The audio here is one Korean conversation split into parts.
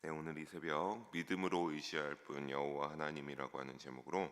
네, 오늘 이 새벽 믿음으로 의지할 분 여호와 하나님이라고 하는 제목으로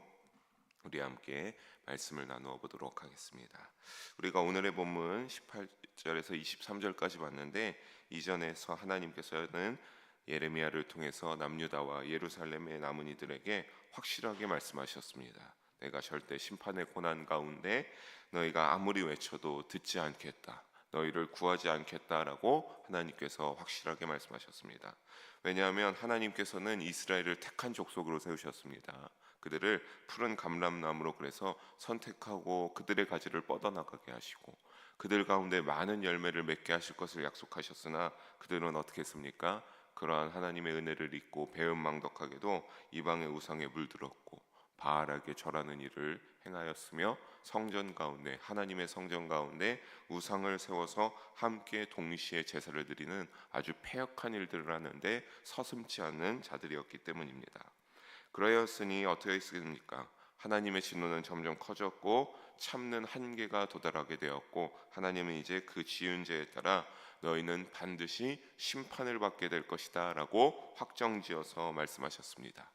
우리 함께 말씀을 나누어 보도록 하겠습니다. 우리가 오늘의 본문 18절에서 23절까지 봤는데, 이전에서 하나님께서는 예레미야를 통해서 남유다와 예루살렘의 남은 이들에게 확실하게 말씀하셨습니다. 내가 절대 심판의 고난 가운데 너희가 아무리 외쳐도 듣지 않겠다, 너희를 구하지 않겠다라고 하나님께서 확실하게 말씀하셨습니다. 왜냐하면 하나님께서는 이스라엘을 택한 족속으로 세우셨습니다. 그들을 푸른 감람나무로 그래서 선택하고 그들의 가지를 뻗어나가게 하시고 그들 가운데 많은 열매를 맺게 하실 것을 약속하셨으나, 그들은 어떻게 했습니까? 그러한 하나님의 은혜를 잊고 배은망덕하게도 이방의 우상에 물들었고 바알에게 절하는 일을 행하였으며, 성전 가운데, 하나님의 성전 가운데 우상을 세워서 함께 동시에 제사를 드리는 아주 패역한 일들을 하는데 서슴지 않는 자들이었기 때문입니다. 그러였으니 어떻게 했습니까? 하나님의 진노는 점점 커졌고 참는 한계가 도달하게 되었고, 하나님은 이제 그 지은 죄에 따라 너희는 반드시 심판을 받게 될 것이다 라고 확정지어서 말씀하셨습니다.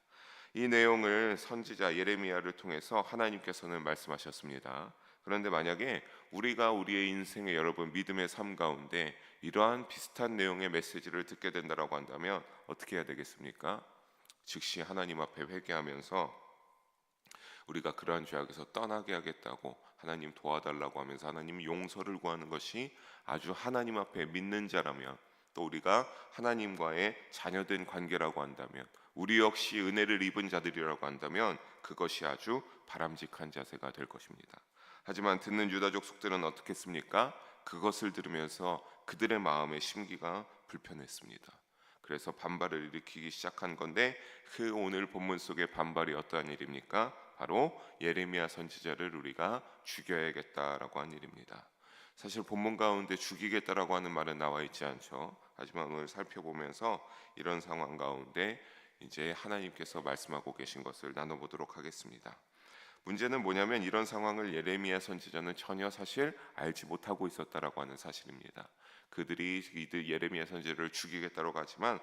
이 내용을 선지자 예레미야를 통해서 하나님께서는 말씀하셨습니다. 그런데 만약에 우리가 우리의 인생의 여러분 믿음의 삶 가운데 이러한 비슷한 내용의 메시지를 듣게 된다고 한다면 어떻게 해야 되겠습니까? 즉시 하나님 앞에 회개하면서 우리가 그러한 죄악에서 떠나게 하겠다고 하나님 도와달라고 하면서 하나님 용서를 구하는 것이 아주 하나님 앞에 믿는 자라면, 또 우리가 하나님과의 자녀된 관계라고 한다면, 우리 역시 은혜를 입은 자들이라고 한다면 그것이 아주 바람직한 자세가 될 것입니다. 하지만 듣는 유다족 속들은 어떻겠습니까? 그것을 들으면서 그들의 마음의 심기가 불편했습니다. 그래서 반발을 일으키기 시작한 건데, 그 오늘 본문 속의 반발이 어떠한 일입니까? 바로 예레미야 선지자를 우리가 죽여야겠다라고 한 일입니다. 사실 본문 가운데 죽이겠다라고 하는 말은 나와 있지 않죠. 하지만 오늘 살펴보면서 이런 상황 가운데 이제 하나님께서 말씀하고 계신 것을 나눠보도록 하겠습니다. 문제는 뭐냐면, 이런 상황을 예레미야 선지자는 전혀 사실 알지 못하고 있었다라고 하는 사실입니다. 그들이 이들 예레미야 선지자를 죽이겠다고 하지만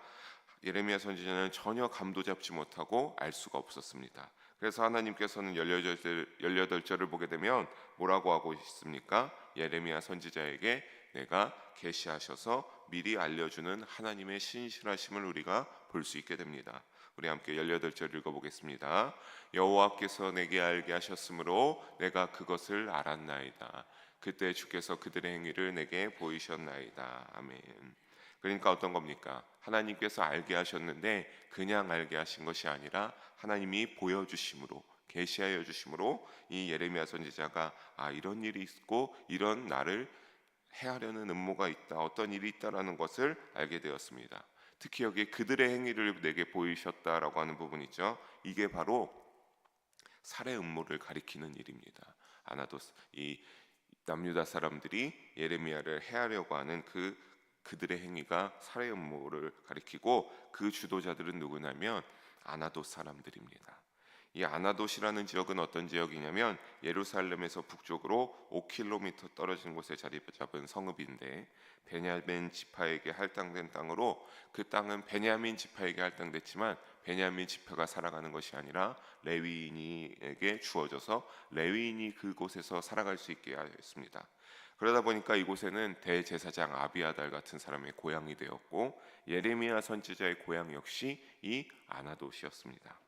예레미야 선지자는 전혀 감도 잡지 못하고 알 수가 없었습니다. 그래서 하나님께서는 18절을 보게 되면 뭐라고 하고 있습니까? 예레미야 선지자에게 내가 계시하셔서 미리 알려주는 하나님의 신실하심을 우리가 볼 수 있게 됩니다. 우리 함께 18절 읽어보겠습니다. 여호와께서 내게 알게 하셨으므로 내가 그것을 알았나이다. 그때 주께서 그들의 행위를 내게 보이셨나이다. 아멘. 그러니까 어떤 겁니까? 하나님께서 알게 하셨는데 그냥 알게 하신 것이 아니라 하나님이 보여주심으로, 계시하여 주심으로 이 예레미야 선지자가 이런 일이 있고 이런 나를 해하려는 음모가 있다, 어떤 일이 있다라는 것을 알게 되었습니다. 특히 여기 그들의 행위를 내게 보이셨다라고 하는 부분 있죠. 이게 바로 살해 음모를 가리키는 일입니다. 아나도스, 이 남유다 사람들이 예레미야를 해하려고 하는 그들의 행위가 살해 음모를 가리키고, 그 주도자들은 누구냐면 아나돗 사람들입니다. 이 아나돗이라는 지역은 어떤 지역이냐면 예루살렘에서 북쪽으로 5km 떨어진 곳에 자리 잡은 성읍인데, 베냐민 지파에게 할당된 땅으로, 그 땅은 베냐민 지파에게 할당됐지만 베냐민 지파가 살아가는 것이 아니라 레위인에게 주어져서 레위인이 그곳에서 살아갈 수 있게 하였습니다. 그러다 보니까 이곳에는 대제사장 아비아달 같은 사람의 고향이 되었고, 예레미야 선지자의 고향 역시 이 아나돗이었습니다.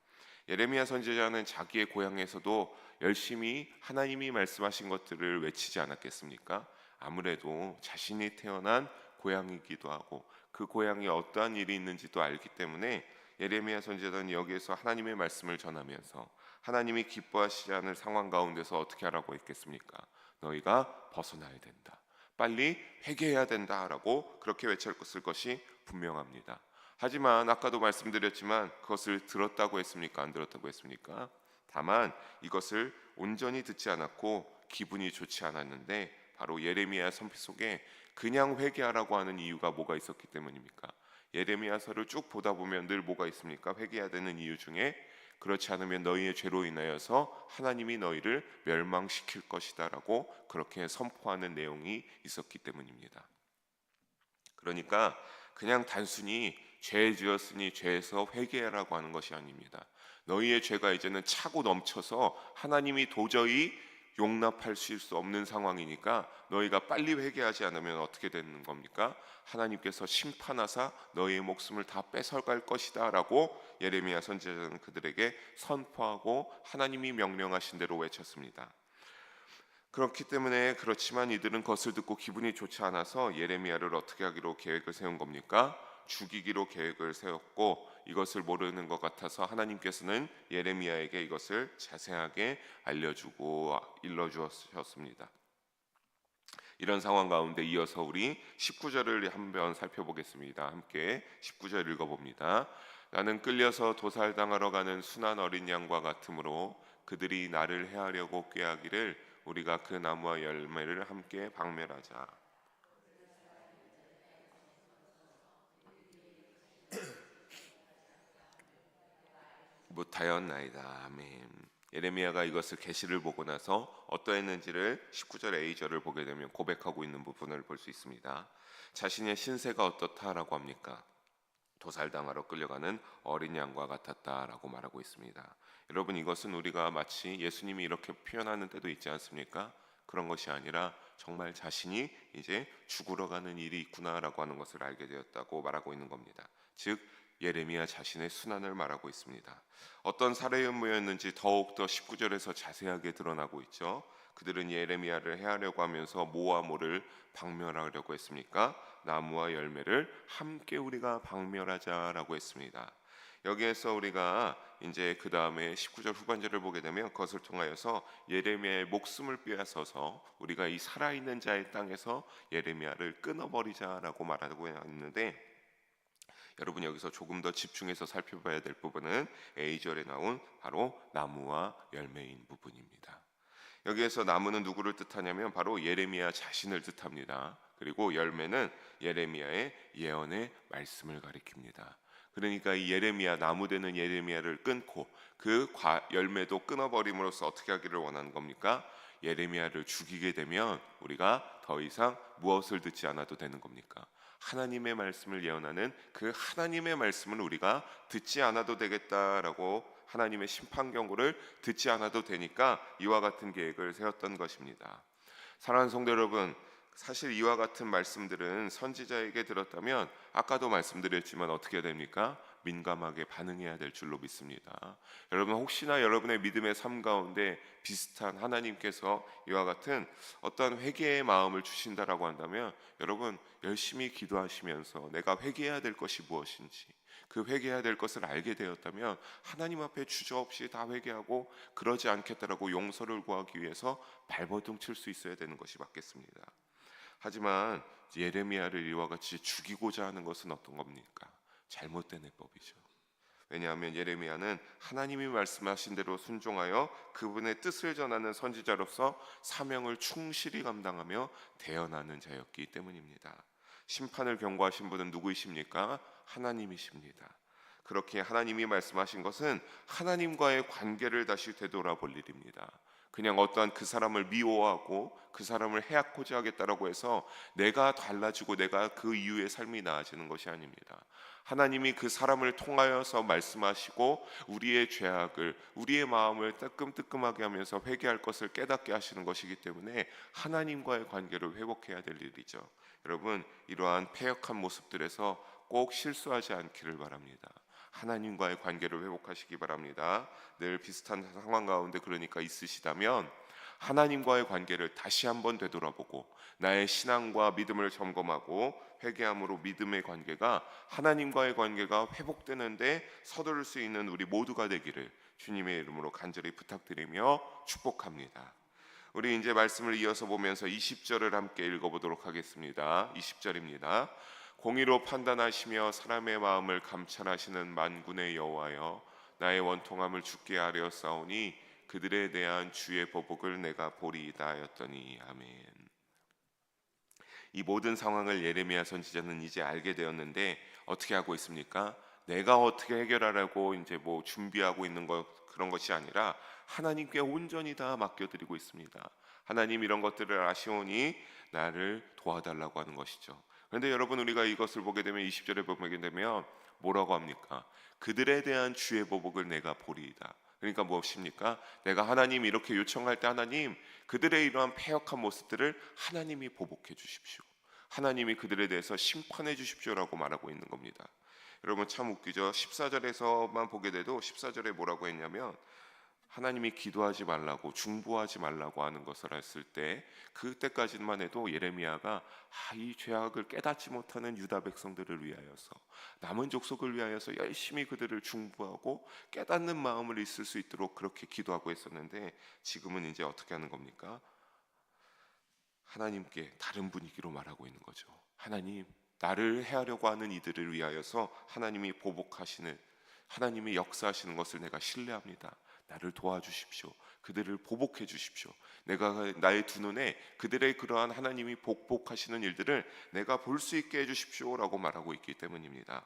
예레미야 선지자는 자기의 고향에서도 열심히 하나님이 말씀하신 것들을 외치지 않았겠습니까? 아무래도 자신이 태어난 고향이기도 하고 그 고향에 어떠한 일이 있는지도 알기 때문에 예레미야 선지자는 여기에서 하나님의 말씀을 전하면서 하나님이 기뻐하시지 않을 상황 가운데서 어떻게 하라고 했겠습니까? 너희가 벗어나야 된다, 빨리 회개해야 된다라고 그렇게 외쳤을 것이 분명합니다. 하지만 아까도 말씀드렸지만 그것을 들었다고 했습니까? 안 들었다고 했습니까? 다만 이것을 온전히 듣지 않았고 기분이 좋지 않았는데, 바로 예레미야 선필 속에 그냥 회개하라고 하는 이유가 뭐가 있었기 때문입니까? 예레미야서를 쭉 보다 보면 늘 뭐가 있습니까? 회개해야 되는 이유 중에 그렇지 않으면 너희의 죄로 인하여서 하나님이 너희를 멸망시킬 것이다라고 그렇게 선포하는 내용이 있었기 때문입니다. 그러니까 그냥 단순히 죄 지었으니 죄에서 회개하라고 하는 것이 아닙니다. 너희의 죄가 이제는 차고 넘쳐서 하나님이 도저히 용납하실 수 없는 상황이니까 너희가 빨리 회개하지 않으면 어떻게 되는 겁니까? 하나님께서 심판하사 너희의 목숨을 다 뺏어갈 것이다 라고 예레미야 선지자는 그들에게 선포하고 하나님이 명령하신 대로 외쳤습니다. 그렇기 때문에 그렇지만 이들은 그것을 듣고 기분이 좋지 않아서 예레미야를 어떻게 하기로 계획을 세운 겁니까? 죽이기로 계획을 세웠고, 이것을 모르는 것 같아서 하나님께서는 예레미야에게 이것을 자세하게 알려주고 일러주셨습니다. 이런 상황 가운데 이어서 우리 19절을 한번 살펴보겠습니다. 함께 19절 읽어봅니다. 나는 끌려서 도살당하러 가는 순한 어린 양과 같으므로 그들이 나를 해하려고 꾀하기를 우리가 그 나무와 열매를 함께 박멸하자. 못하였나이다. 아멘. 예레미야가 이것을 계시를 보고 나서 어떠했는지를 19절 A절을 보게 되면 고백하고 있는 부분을 볼 수 있습니다. 자신의 신세가 어떻다라고 합니까? 도살당하러 끌려가는 어린 양과 같았다라고 말하고 있습니다. 여러분, 이것은 우리가 마치 예수님이 이렇게 표현하는 때도 있지 않습니까? 그런 것이 아니라 정말 자신이 이제 죽으러 가는 일이 있구나라고 하는 것을 알게 되었다고 말하고 있는 겁니다. 즉 예레미야 자신의 순환을 말하고 있습니다. 어떤 살해 음모였는지 더욱더 19절에서 자세하게 드러나고 있죠. 그들은 예레미야를 해하려고 하면서 뭐와 뭐를 박멸하려고 했습니까? 나무와 열매를 함께 우리가 박멸하자라고 했습니다. 여기에서 우리가 이제 그 다음에 19절 후반절을 보게 되면 그것을 통하여서 예레미야의 목숨을 빼앗아서 우리가 이 살아있는 자의 땅에서 예레미야를 끊어버리자라고 말하고 있는데, 여러분 여기서 조금 더 집중해서 살펴봐야 될 부분은 A절에 나온 바로 나무와 열매인 부분입니다. 여기에서 나무는 누구를 뜻하냐면 바로 예레미야 자신을 뜻합니다. 그리고 열매는 예레미야의 예언의 말씀을 가리킵니다. 그러니까 이 예레미야, 나무 되는 예레미야를 끊고 그 열매도 끊어버림으로써 어떻게 하기를 원하는 겁니까? 예레미야를 죽이게 되면 우리가 더 이상 무엇을 듣지 않아도 되는 겁니까? 하나님의 말씀을 예언하는 그 하나님의 말씀을 우리가 듣지 않아도 되겠다라고, 하나님의 심판 경고를 듣지 않아도 되니까 이와 같은 계획을 세웠던 것입니다. 사랑하는 성도 여러분, 사실 이와 같은 말씀들은 선지자에게 들었다면 아까도 말씀드렸지만 어떻게 됩니까? 민감하게 반응해야 될 줄로 믿습니다. 여러분, 혹시나 여러분의 믿음의 삶 가운데 비슷한 하나님께서 이와 같은 어떤 회개의 마음을 주신다라고 한다면 여러분 열심히 기도하시면서 내가 회개해야 될 것이 무엇인지, 그 회개해야 될 것을 알게 되었다면 하나님 앞에 주저없이 다 회개하고 그러지 않겠다라고 용서를 구하기 위해서 발버둥 칠 수 있어야 되는 것이 맞겠습니다. 하지만 예레미야를 이와 같이 죽이고자 하는 것은 어떤 겁니까? 잘못된 해법이죠. 왜냐하면 예레미야는 하나님이 말씀하신 대로 순종하여 그분의 뜻을 전하는 선지자로서 사명을 충실히 감당하며 대언하는 자였기 때문입니다. 심판을 경고하신 분은 누구이십니까? 하나님이십니다. 그렇게 하나님이 말씀하신 것은 하나님과의 관계를 다시 되돌아볼 일입니다. 그냥 어떠한 그 사람을 미워하고 그 사람을 해하고자 하겠다라고 해서 내가 달라지고 내가 그 이후의 삶이 나아지는 것이 아닙니다. 하나님이 그 사람을 통하여서 말씀하시고 우리의 죄악을, 우리의 마음을 뜨끔뜨끔하게 하면서 회개할 것을 깨닫게 하시는 것이기 때문에 하나님과의 관계를 회복해야 될 일이죠. 여러분, 이러한 패역한 모습들에서 꼭 실수하지 않기를 바랍니다. 하나님과의 관계를 회복하시기 바랍니다. 늘 비슷한 상황 가운데 그러니까 있으시다면 하나님과의 관계를 다시 한번 되돌아보고 나의 신앙과 믿음을 점검하고 회개함으로 믿음의 관계가, 하나님과의 관계가 회복되는데 서두를 수 있는 우리 모두가 되기를 주님의 이름으로 간절히 부탁드리며 축복합니다. 우리 이제 말씀을 이어서 보면서 20절을 함께 읽어보도록 하겠습니다. 20절입니다. 공의로 판단하시며 사람의 마음을 감찰하시는 만군의 여호와여, 나의 원통함을 죽게 하려 싸우니 그들에 대한 주의 보복을 내가 보리이다 하였더니. 아멘. 이 모든 상황을 예레미야 선지자는 이제 알게 되었는데 어떻게 하고 있습니까? 내가 어떻게 해결하라고 이제 뭐 준비하고 있는 것, 그런 것이 아니라 하나님께 온전히 다 맡겨드리고 있습니다. 하나님, 이런 것들을 아시오니 나를 도와달라고 하는 것이죠. 그런데 여러분, 우리가 이것을 보게 되면 20절에 보게 되면 뭐라고 합니까? 그들에 대한 주의 보복을 내가 보리이다. 그러니까 무엇입니까? 내가 하나님 이렇게 요청할 때 하나님 그들의 이러한 패역한 모습들을 하나님이 보복해 주십시오. 하나님이 그들에 대해서 심판해 주십시오라고 말하고 있는 겁니다. 여러분 참 웃기죠. 14절에서만 보게 돼도 14절에 뭐라고 했냐면 하나님이 기도하지 말라고 중보하지 말라고 하는 것을 했을 때 그때까지만 해도 예레미야가 이 죄악을 깨닫지 못하는 유다 백성들을 위하여서 남은 족속을 위하여서 열심히 그들을 중보하고 깨닫는 마음을 있을 수 있도록 그렇게 기도하고 있었는데 지금은 이제 어떻게 하는 겁니까? 하나님께 다른 분위기로 말하고 있는 거죠. 하나님, 나를 해하려고 하는 이들을 위하여서 하나님이 보복하시는, 하나님이 역사하시는 것을 내가 신뢰합니다. 나를 도와주십시오. 그들을 보복해 주십시오. 내가 나의 두 눈에 그들의 그러한 하나님이 복복하시는 일들을 내가 볼 수 있게 해주십시오라고 말하고 있기 때문입니다.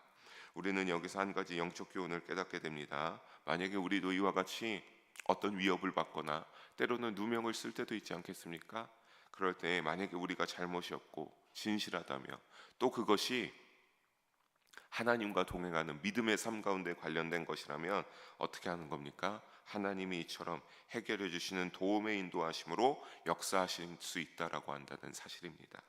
우리는 여기서 한 가지 영적 교훈을 깨닫게 됩니다. 만약에 우리도 이와 같이 어떤 위협을 받거나 때로는 누명을 쓸 때도 있지 않겠습니까? 그럴 때 만약에 우리가 잘못이 없고 진실하다며 또 그것이 하나님과 동행하는 믿음의 삶 가운데 관련된 것이라면 어떻게 하는 겁니까? 하나님이 이처럼 해결해 주시는 도움의 인도하심으로 역사하실 수 있다라고 한다는 사실입니다.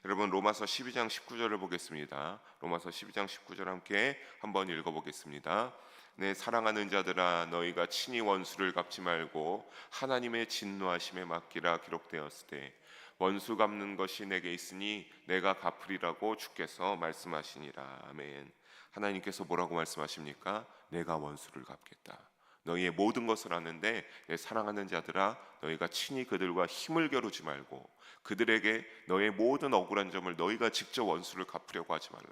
여러분 로마서 12장 19절을 보겠습니다. 로마서 12장 19절 함께 한번 읽어보겠습니다. 내 사랑하는 자들아 너희가 친히 원수를 갚지 말고 하나님의 진노하심에 맡기라 기록되었을 때 원수 갚는 것이 내게 있으니 내가 갚으리라고 주께서 말씀하시니라. 아멘. 하나님께서 뭐라고 말씀하십니까? 내가 원수를 갚겠다. 너희의 모든 것을 아는데 내 사랑하는 자들아 너희가 친히 그들과 힘을 겨루지 말고 그들에게 너의 모든 억울한 점을 너희가 직접 원수를 갚으려고 하지 말라.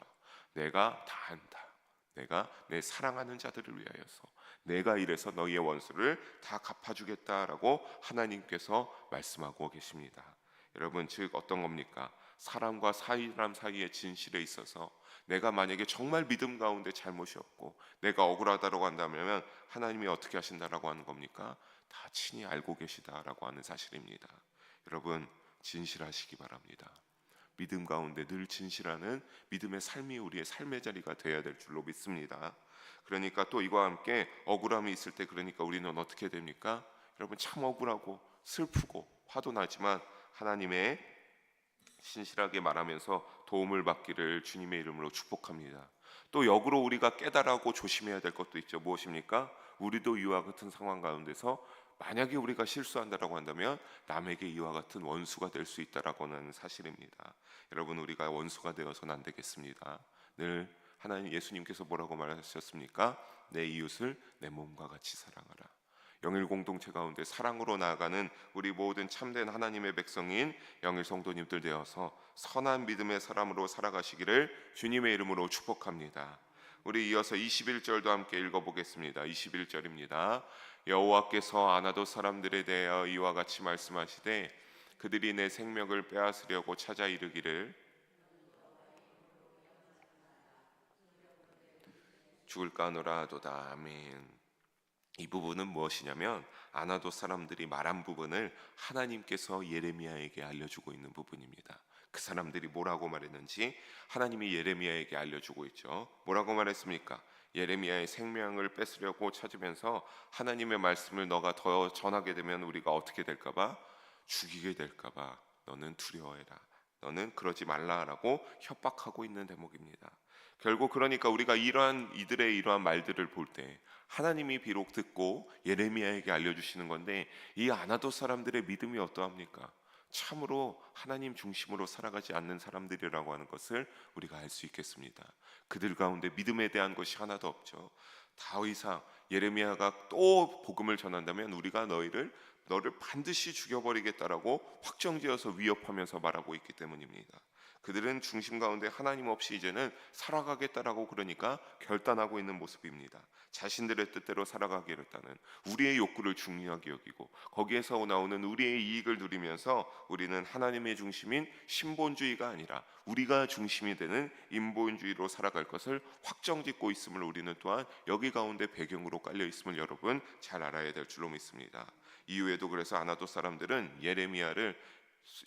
내가 다 한다. 내가 내 사랑하는 자들을 위하여서 내가 이래서 너희의 원수를 다 갚아주겠다라고 하나님께서 말씀하고 계십니다. 여러분 즉 어떤 겁니까? 사람과 사람 사이의 진실에 있어서 내가 만약에 정말 믿음 가운데 잘못이 없고 내가 억울하다고 한다면 하나님이 어떻게 하신다라고 하는 겁니까? 다 친히 알고 계시다라고 하는 사실입니다. 여러분 진실하시기 바랍니다. 믿음 가운데 늘 진실하는 믿음의 삶이 우리의 삶의 자리가 되어야 될 줄로 믿습니다. 그러니까 또 이와 함께 억울함이 있을 때 그러니까 우리는 어떻게 됩니까? 여러분 참 억울하고 슬프고 화도 나지만 하나님의 신실하게 말하면서 도움을 받기를 주님의 이름으로 축복합니다. 또 역으로 우리가 깨달아고 조심해야 될 것도 있죠. 무엇입니까? 우리도 이와 같은 상황 가운데서 만약에 우리가 실수한다라고 한다면 남에게 이와 같은 원수가 될 수 있다라고 하는 사실입니다. 여러분 우리가 원수가 되어서는 안 되겠습니다. 늘 하나님 예수님께서 뭐라고 말하셨습니까? 내 이웃을 내 몸과 같이 사랑하라. 영일 공동체 가운데 사랑으로 나아가는 우리 모든 참된 하나님의 백성인 영일 성도님들 되어서 선한 믿음의 사람으로 살아가시기를 주님의 이름으로 축복합니다. 우리 이어서 21절도 함께 읽어보겠습니다. 21절입니다. 여호와께서 아나도 사람들에 대하여 이와 같이 말씀하시되 그들이 내 생명을 빼앗으려고 찾아 이르기를 죽을까 하노라도다. 아멘. 이 부분은 무엇이냐면 아나도 사람들이 말한 부분을 하나님께서 예레미야에게 알려주고 있는 부분입니다. 그 사람들이 뭐라고 말했는지 하나님이 예레미야에게 알려주고 있죠. 뭐라고 말했습니까? 예레미야의 생명을 뺏으려고 찾으면서 하나님의 말씀을 너가 더 전하게 되면 우리가 어떻게 될까봐? 죽이게 될까봐 너는 두려워해라. 너는 그러지 말라라고 협박하고 있는 대목입니다. 결국 그러니까 우리가 이들의 이러한 말들을 볼 때 하나님이 비록 듣고 예레미야에게 알려주시는 건데 이 아나도 사람들의 믿음이 어떠합니까? 참으로 하나님 중심으로 살아가지 않는 사람들이라고 하는 것을 우리가 알 수 있겠습니다. 그들 가운데 믿음에 대한 것이 하나도 없죠. 더 이상 예레미야가 또 복음을 전한다면 우리가 너를 반드시 죽여버리겠다라고 확정지어서 위협하면서 말하고 있기 때문입니다. 그들은 중심 가운데 하나님 없이 이제는 살아가겠다라고 그러니까 결단하고 있는 모습입니다. 자신들의 뜻대로 살아가겠다는 우리의 욕구를 중요하게 여기고 거기에서 나오는 우리의 이익을 누리면서 우리는 하나님의 중심인 신본주의가 아니라 우리가 중심이 되는 인본주의로 살아갈 것을 확정짓고 있음을 우리는 또한 여기 가운데 배경으로 깔려 있음을 여러분 잘 알아야 될 줄로 믿습니다. 이후에도 그래서 아나도 사람들은 예레미야를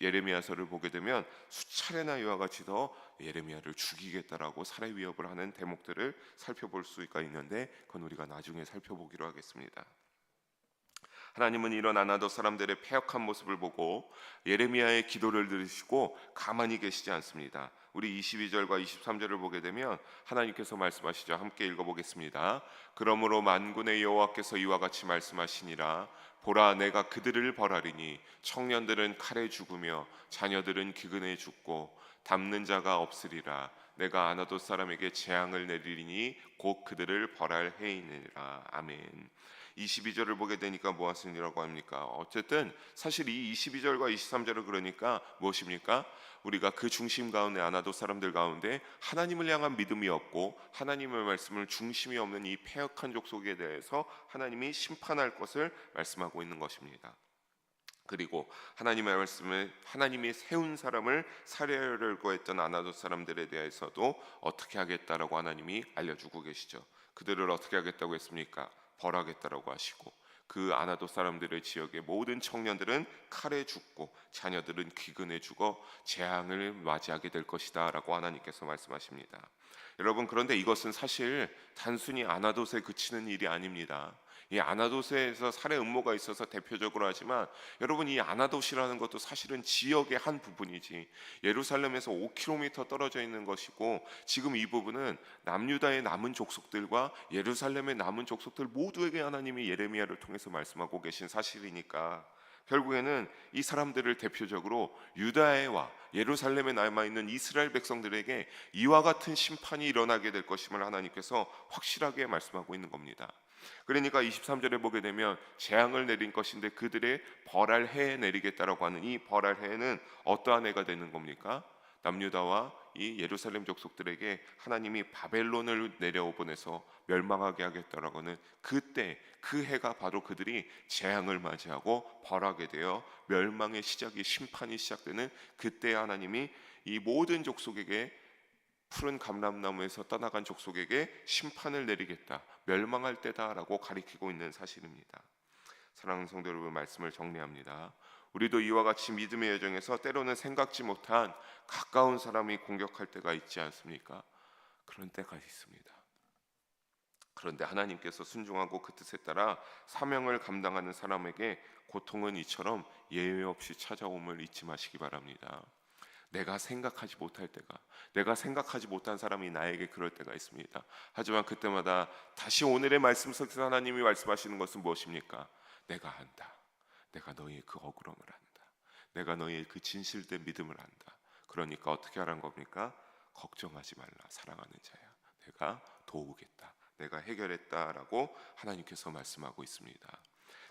예레미야서를 보게 되면 수차례나 이와 같이 더 예레미야를 죽이겠다라고 살해 위협을 하는 대목들을 살펴볼 수가 있는데, 그건 우리가 나중에 살펴보기로 하겠습니다. 하나님은 이런 아나도 사람들의 패역한 모습을 보고 예레미야의 기도를 들으시고 가만히 계시지 않습니다. 우리 22절과 23절을 보게 되면 하나님께서 말씀하시죠. 함께 읽어보겠습니다. 그러므로 만군의 여호와께서 이와 같이 말씀하시니라. 보라, 내가 그들을 벌하리니 청년들은 칼에 죽으며 자녀들은 기근에 죽고 담는 자가 없으리라. 내가 아나도 사람에게 재앙을 내리리니 곧 그들을 벌할 해이니라. 아멘. 22절을 보게 되니까 무엇이라고 합니까? 어쨌든 사실 이 22절과 23절을 그러니까 무엇입니까? 우리가 그 중심 가운데 아나도 사람들 가운데 하나님을 향한 믿음이 없고 하나님의 말씀을 중심이 없는 이 패역한 족속에 대해서 하나님이 심판할 것을 말씀하고 있는 것입니다. 그리고 하나님의 말씀을 하나님이 세운 사람을 살해하려고 했던 아나도 사람들에 대해서도 어떻게 하겠다라고 하나님이 알려주고 계시죠. 그들을 어떻게 하겠다고 했습니까? 벌하겠다라고 하시고, 그 아나도 사람들의 지역의 모든 청년들은 칼에 죽고 자녀들은 기근에 죽어 재앙을 맞이하게 될 것이다 라고 하나님께서 말씀하십니다. 여러분, 그런데 이것은 사실 단순히 아나돗에 그치는 일이 아닙니다. 이 아나돗에서 살해 음모가 있어서 대표적으로 하지만, 여러분, 이 아나돗이라는 것도 사실은 지역의 한 부분이지 예루살렘에서 5km 떨어져 있는 것이고, 지금 이 부분은 남유다의 남은 족속들과 예루살렘의 남은 족속들 모두에게 하나님이 예레미야를 통해서 말씀하고 계신 사실이니까, 결국에는 이 사람들을 대표적으로 유다에와 예루살렘에 남아있는 이스라엘 백성들에게 이와 같은 심판이 일어나게 될 것임을 하나님께서 확실하게 말씀하고 있는 겁니다. 그러니까 23절에 보게 되면 재앙을 내린 것인데 그들의 벌할 해에 내리겠다라고 하는 이 벌할 해에는 어떠한 해가 되는 겁니까? 남유다와 이 예루살렘 족속들에게 하나님이 바벨론을 내려보내서 멸망하게 하겠다라고 하는 그때 그 해가 바로 그들이 재앙을 맞이하고 벌하게 되어 멸망의 시작이, 심판이 시작되는 그때 하나님이 이 모든 족속에게, 푸른 감람나무에서 떠나간 족속에게 심판을 내리겠다, 멸망할 때다라고 가리키고 있는 사실입니다. 사랑하는 성도 여러분, 말씀을 정리합니다. 우리도 이와 같이 믿음의 여정에서 때로는 생각지 못한 가까운 사람이 공격할 때가 있지 않습니까? 그런 때가 있습니다. 그런데 하나님께서 순종하고 그 뜻에 따라 사명을 감당하는 사람에게 고통은 이처럼 예외 없이 찾아옴을 잊지 마시기 바랍니다. 내가 생각하지 못할 때가, 내가 생각하지 못한 사람이 나에게 그럴 때가 있습니다. 하지만 그때마다 다시 오늘의 말씀 속에서 하나님이 말씀하시는 것은 무엇입니까? 내가 안다. 내가 너희의 그 억울함을 안다. 내가 너희의 그 진실된 믿음을 안다. 그러니까 어떻게 하라는 겁니까? 걱정하지 말라, 사랑하는 자야. 내가 도우겠다. 내가 해결했다라고 하나님께서 말씀하고 있습니다.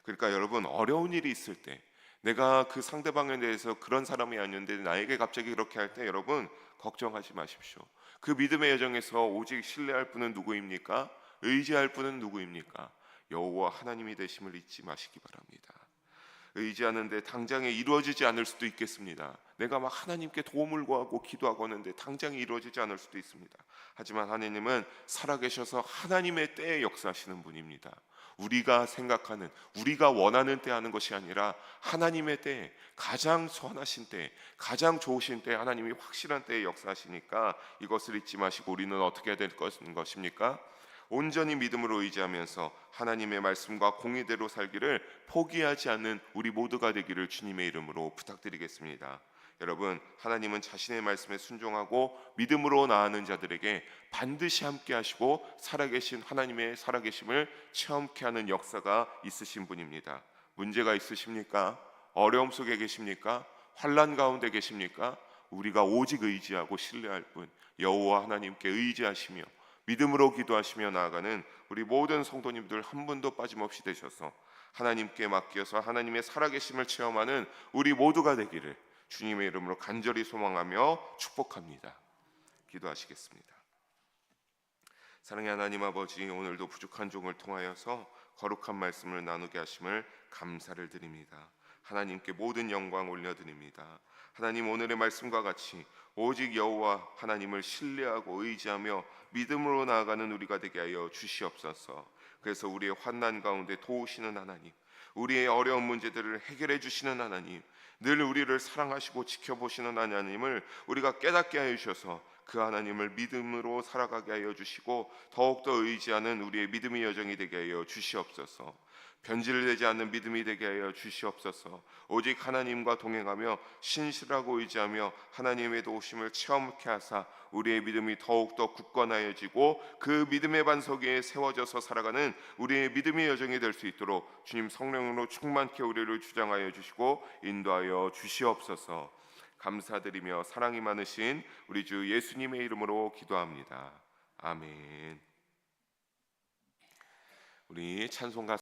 그러니까 여러분, 어려운 일이 있을 때, 내가 그 상대방에 대해서 그런 사람이 아닌데 나에게 갑자기 그렇게 할 때, 여러분 걱정하지 마십시오. 그 믿음의 여정에서 오직 신뢰할 분은 누구입니까? 의지할 분은 누구입니까? 여호와 하나님이 되심을 잊지 마시기 바랍니다. 의지하는데 당장에 이루어지지 않을 수도 있겠습니다. 내가 막 하나님께 도움을 구하고 기도하고 하는데 당장에 이루어지지 않을 수도 있습니다. 하지만 하나님은 살아계셔서 하나님의 때에 역사하시는 분입니다. 우리가 생각하는, 우리가 원하는 때 하는 것이 아니라 하나님의 때에, 가장 선하신 때, 가장 좋으신 때, 하나님이 확실한 때에 역사하시니까 이것을 잊지 마시고 우리는 어떻게 해야 될 것입니까? 온전히 믿음으로 의지하면서 하나님의 말씀과 공의대로 살기를 포기하지 않는 우리 모두가 되기를 주님의 이름으로 부탁드리겠습니다. 여러분, 하나님은 자신의 말씀에 순종하고 믿음으로 나아가는 자들에게 반드시 함께 하시고 살아계신 하나님의 살아계심을 체험케 하는 역사가 있으신 분입니다. 문제가 있으십니까? 어려움 속에 계십니까? 환난 가운데 계십니까? 우리가 오직 의지하고 신뢰할 분, 여호와 하나님께 의지하시며 믿음으로 기도하시며 나아가는 우리 모든 성도님들 한 분도 빠짐없이 되셔서 하나님께 맡겨서 하나님의 살아계심을 체험하는 우리 모두가 되기를 주님의 이름으로 간절히 소망하며 축복합니다. 기도하시겠습니다. 사랑의 하나님 아버지, 오늘도 부족한 종을 통하여서 거룩한 말씀을 나누게 하심을 감사를 드립니다. 하나님께 모든 영광 올려드립니다. 하나님, 오늘의 말씀과 같이 오직 여호와 하나님을 신뢰하고 의지하며 믿음으로 나아가는 우리가 되게 하여 주시옵소서. 그래서 우리의 환난 가운데 도우시는 하나님, 우리의 어려운 문제들을 해결해 주시는 하나님, 늘 우리를 사랑하시고 지켜보시는 하나님을 우리가 깨닫게 하여 주셔서 그 하나님을 믿음으로 살아가게 하여 주시고 더욱더 의지하는 우리의 믿음의 여정이 되게 하여 주시옵소서. 변질되지 않는 믿음이 되게 하여 주시옵소서. 오직 하나님과 동행하며 신실하고 의지하며 하나님의 도우심을 체험케 하사 우리의 믿음이 더욱더 굳건하여지고 그 믿음의 반석 위에 세워져서 살아가는 우리의 믿음의 여정이 될 수 있도록 주님 성령으로 충만케 우리를 주장하여 주시고 인도하여 주시옵소서. 감사드리며 사랑이 많으신 우리 주 예수님의 이름으로 기도합니다. 아멘. 우리 찬송가